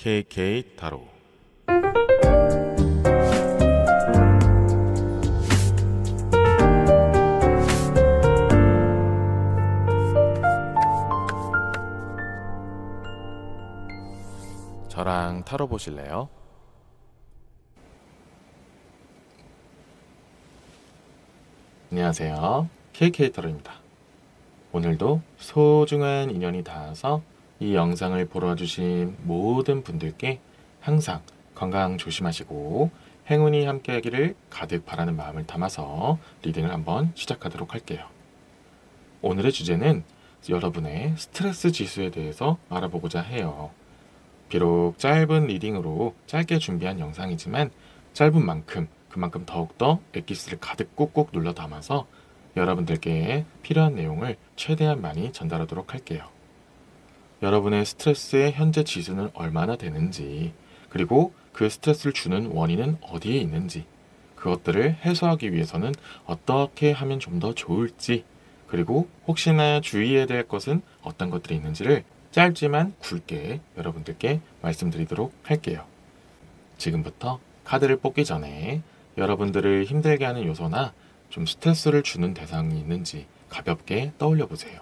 KK 타로. 저랑 타로 보실래요? 안녕하세요. KK 타로입니다. 오늘도 소중한 인연이 닿아서 이 영상을 보러 주신 모든 분들께 항상 건강 조심하시고 행운이 함께하기를 가득 바라는 마음을 담아서 리딩을 한번 시작하도록 할게요. 오늘의 주제는 여러분의 스트레스 지수에 대해서 알아보고자 해요. 비록 짧은 리딩으로 짧게 준비한 영상이지만 짧은 만큼 그만큼 더욱더 엑기스를 가득 꾹꾹 눌러 담아서 여러분들께 필요한 내용을 최대한 많이 전달하도록 할게요. 여러분의 스트레스의 현재 지수는 얼마나 되는지, 그리고 그 스트레스를 주는 원인은 어디에 있는지, 그것들을 해소하기 위해서는 어떻게 하면 좀 더 좋을지, 그리고 혹시나 주의해야 될 것은 어떤 것들이 있는지를 짧지만 굵게 여러분들께 말씀드리도록 할게요. 지금부터 카드를 뽑기 전에 여러분들을 힘들게 하는 요소나 좀 스트레스를 주는 대상이 있는지 가볍게 떠올려 보세요.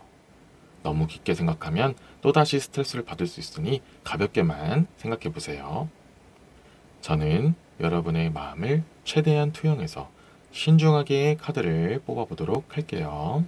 너무 깊게 생각하면 또다시 스트레스를 받을 수 있으니 가볍게만 생각해 보세요. 저는 여러분의 마음을 최대한 투영해서 신중하게 카드를 뽑아 보도록 할게요.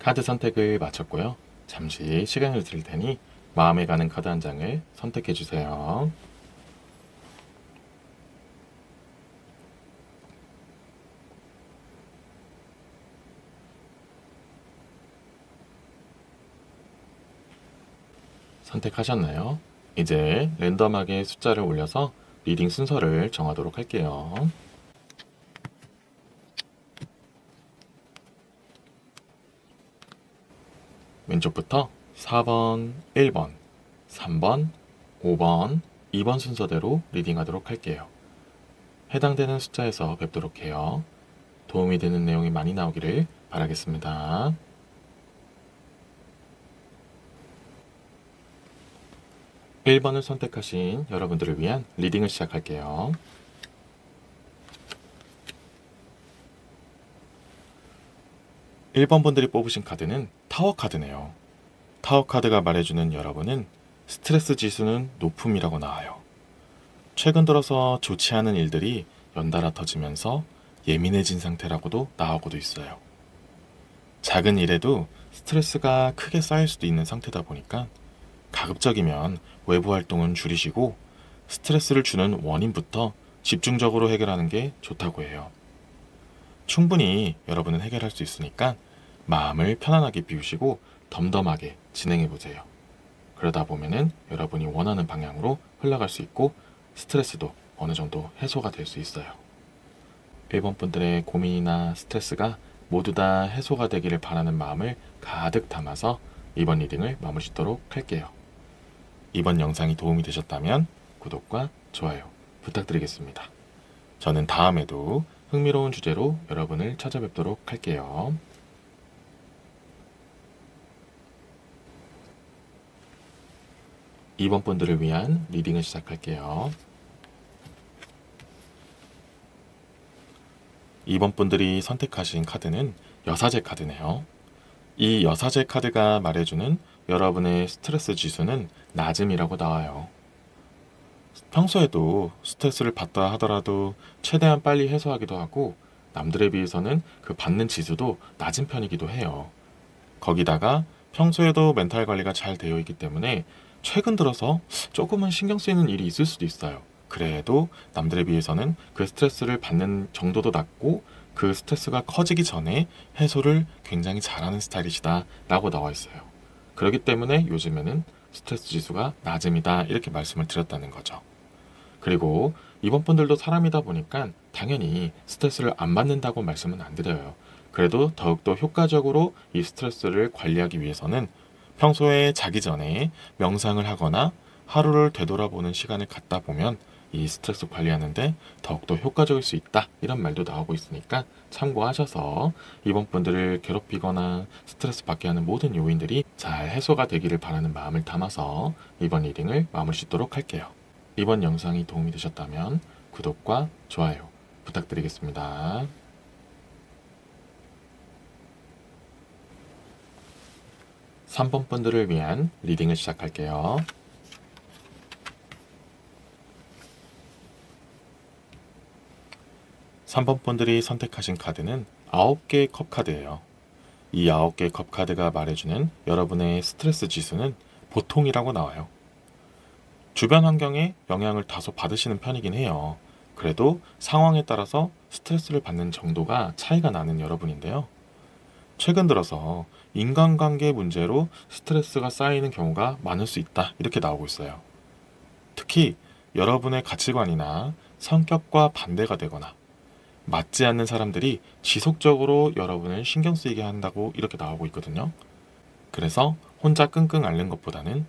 카드 선택을 마쳤고요. 잠시 시간을 드릴 테니 마음에 가는 카드 한 장을 선택해 주세요. 선택하셨나요? 이제 랜덤하게 숫자를 올려서 리딩 순서를 정하도록 할게요. 왼쪽부터 4번, 1번, 3번, 5번, 2번 순서대로 리딩하도록 할게요. 해당되는 숫자에서 뵙도록 해요. 도움이 되는 내용이 많이 나오기를 바라겠습니다. (1번을) 선택하신 여러분들을 위한 리딩을 시작할게요. (1번) 분들이 뽑으신 카드는 타워 카드네요. 타워 카드가 말해주는 여러분은 스트레스 지수는 높음이라고 나와요. 최근 들어서 좋지 않은 일들이 연달아 터지면서 예민해진 상태라고도 나오고도 있어요. 작은 일에도 스트레스가 크게 쌓일 수도 있는 상태다 보니까 가급적이면 외부 활동은 줄이시고 스트레스를 주는 원인부터 집중적으로 해결하는 게 좋다고 해요. 충분히 여러분은 해결할 수 있으니까 마음을 편안하게 비우시고 덤덤하게 진행해 보세요. 그러다 보면은 여러분이 원하는 방향으로 흘러갈 수 있고 스트레스도 어느 정도 해소가 될 수 있어요. 1번 분들의 고민이나 스트레스가 모두 다 해소가 되기를 바라는 마음을 가득 담아서 이번 리딩을 마무리 짓도록 할게요. 이번 영상이 도움이 되셨다면 구독과 좋아요 부탁드리겠습니다. 저는 다음에도 흥미로운 주제로 여러분을 찾아뵙도록 할게요. 2번 분들을 위한 리딩을 시작할게요. 2번 분들이 선택하신 카드는 여사제 카드네요. 이 여사제 카드가 말해주는 여러분의 스트레스 지수는 낮음이라고 나와요. 평소에도 스트레스를 받다 하더라도 최대한 빨리 해소하기도 하고 남들에 비해서는 그 받는 지수도 낮은 편이기도 해요. 거기다가 평소에도 멘탈 관리가 잘 되어 있기 때문에 최근 들어서 조금은 신경 쓰이는 일이 있을 수도 있어요. 그래도 남들에 비해서는 그 스트레스를 받는 정도도 낮고 그 스트레스가 커지기 전에 해소를 굉장히 잘하는 스타일이시다 라고 나와 있어요. 그렇기 때문에 요즘에는 스트레스 지수가 낮음이다 이렇게 말씀을 드렸다는 거죠. 그리고 이번 분들도 사람이다 보니까 당연히 스트레스를 안 받는다고 말씀은 안 드려요. 그래도 더욱더 효과적으로 이 스트레스를 관리하기 위해서는 평소에 자기 전에 명상을 하거나 하루를 되돌아보는 시간을 갖다 보면 이 스트레스 관리하는데 더욱더 효과적일 수 있다 이런 말도 나오고 있으니까 참고하셔서 이번 분들을 괴롭히거나 스트레스 받게 하는 모든 요인들이 잘 해소가 되기를 바라는 마음을 담아서 이번 리딩을 마무리 짓도록 할게요. 이번 영상이 도움이 되셨다면 구독과 좋아요 부탁드리겠습니다. 3번 분들을 위한 리딩을 시작할게요. 3번 분들이 선택하신 카드는 9개의 컵 카드예요. 이 9개의 컵 카드가 말해주는 여러분의 스트레스 지수는 보통이라고 나와요. 주변 환경에 영향을 다소 받으시는 편이긴 해요. 그래도 상황에 따라서 스트레스를 받는 정도가 차이가 나는 여러분인데요. 최근 들어서 인간관계 문제로 스트레스가 쌓이는 경우가 많을 수 있다 이렇게 나오고 있어요. 특히 여러분의 가치관이나 성격과 반대가 되거나 맞지 않는 사람들이 지속적으로 여러분을 신경 쓰이게 한다고 이렇게 나오고 있거든요. 그래서 혼자 끙끙 앓는 것보다는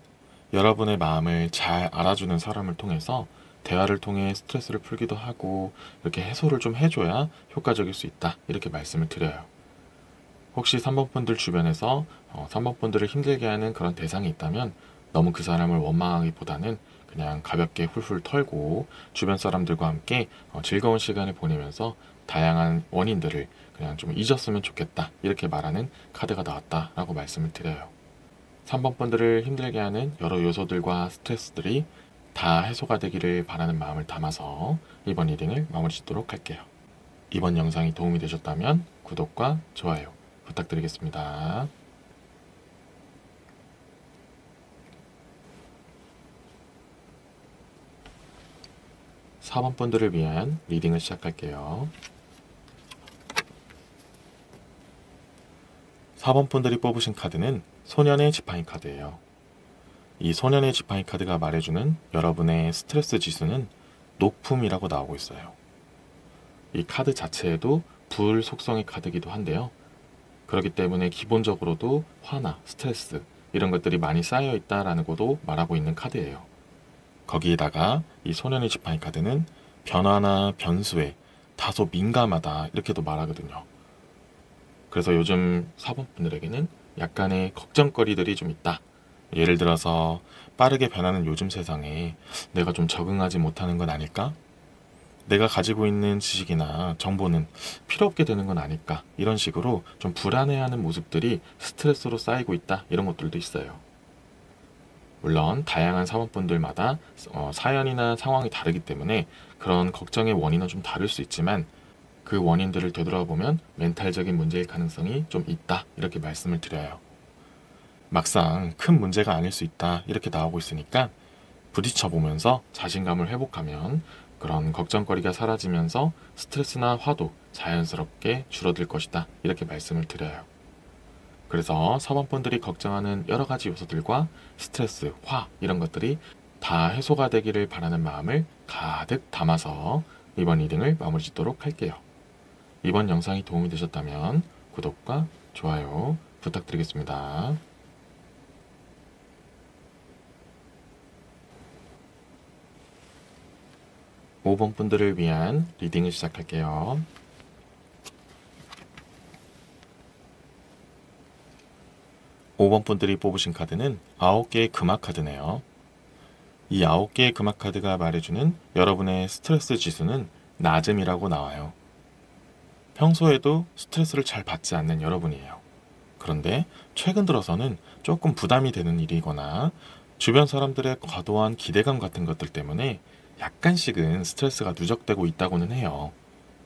여러분의 마음을 잘 알아주는 사람을 통해서 대화를 통해 스트레스를 풀기도 하고 이렇게 해소를 좀 해줘야 효과적일 수 있다 이렇게 말씀을 드려요. 혹시 3번 분들 주변에서 3번 분들을 힘들게 하는 그런 대상이 있다면 너무 그 사람을 원망하기보다는 그냥 가볍게 훌훌 털고 주변 사람들과 함께 즐거운 시간을 보내면서 다양한 원인들을 그냥 좀 잊었으면 좋겠다 이렇게 말하는 카드가 나왔다라고 말씀을 드려요. 3번 분들을 힘들게 하는 여러 요소들과 스트레스들이 다 해소가 되기를 바라는 마음을 담아서 이번 리딩을 마무리 짓도록 할게요. 이번 영상이 도움이 되셨다면 구독과 좋아요 부탁드리겠습니다. 4번 분들을 위한 리딩을 시작할게요. 4번 분들이 뽑으신 카드는 소년의 지팡이 카드예요. 이 소년의 지팡이 카드가 말해주는 여러분의 스트레스 지수는 높음이라고 나오고 있어요. 이 카드 자체에도 불 속성의 카드이기도 한데요. 그렇기 때문에 기본적으로도 화나 스트레스 이런 것들이 많이 쌓여 있다라는 것도 말하고 있는 카드예요. 거기에다가 이 소년의 지팡이 카드는 변화나 변수에 다소 민감하다 이렇게도 말하거든요. 그래서 요즘 4번 분들에게는 약간의 걱정거리들이 좀 있다. 예를 들어서 빠르게 변하는 요즘 세상에 내가 좀 적응하지 못하는 건 아닐까? 내가 가지고 있는 지식이나 정보는 필요 없게 되는 건 아닐까? 이런 식으로 좀 불안해하는 모습들이 스트레스로 쌓이고 있다. 이런 것들도 있어요. 물론 다양한 사원분들마다 사연이나 상황이 다르기 때문에 그런 걱정의 원인은 좀 다를 수 있지만 그 원인들을 되돌아보면 멘탈적인 문제일 가능성이 좀 있다 이렇게 말씀을 드려요. 막상 큰 문제가 아닐 수 있다 이렇게 나오고 있으니까 부딪혀 보면서 자신감을 회복하면 그런 걱정거리가 사라지면서 스트레스나 화도 자연스럽게 줄어들 것이다 이렇게 말씀을 드려요. 그래서 사원분들이 걱정하는 여러 가지 요소들과 스트레스, 화 이런 것들이 다 해소가 되기를 바라는 마음을 가득 담아서 이번 리딩을 마무리 짓도록 할게요. 이번 영상이 도움이 되셨다면 구독과 좋아요 부탁드리겠습니다. 5번 분들을 위한 리딩을 시작할게요. 5번 분들이 뽑으신 카드는 9개의 금화 카드네요. 이 9개의 금화 카드가 말해주는 여러분의 스트레스 지수는 낮음이라고 나와요. 평소에도 스트레스를 잘 받지 않는 여러분이에요. 그런데 최근 들어서는 조금 부담이 되는 일이거나 주변 사람들의 과도한 기대감 같은 것들 때문에 약간씩은 스트레스가 누적되고 있다고는 해요.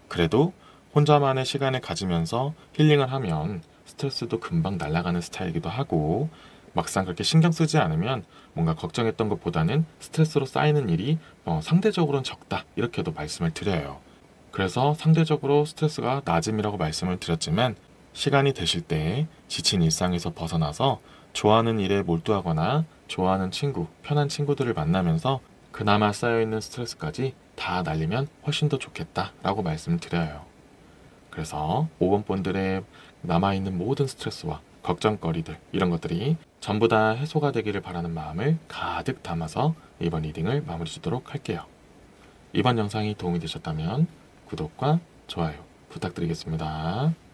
그래도 혼자만의 시간을 가지면서 힐링을 하면 스트레스도 금방 날아가는 스타일이기도 하고 막상 그렇게 신경 쓰지 않으면 뭔가 걱정했던 것보다는 스트레스로 쌓이는 일이 상대적으로는 적다 이렇게도 말씀을 드려요. 그래서 상대적으로 스트레스가 낮음이라고 말씀을 드렸지만 시간이 되실 때 지친 일상에서 벗어나서 좋아하는 일에 몰두하거나 좋아하는 친구, 편한 친구들을 만나면서 그나마 쌓여있는 스트레스까지 다 날리면 훨씬 더 좋겠다라고 말씀을 드려요. 그래서 5번 분들의 남아있는 모든 스트레스와 걱정거리들 이런 것들이 전부 다 해소가 되기를 바라는 마음을 가득 담아서 이번 리딩을 마무리 짓도록 할게요. 이번 영상이 도움이 되셨다면 구독과 좋아요 부탁드리겠습니다.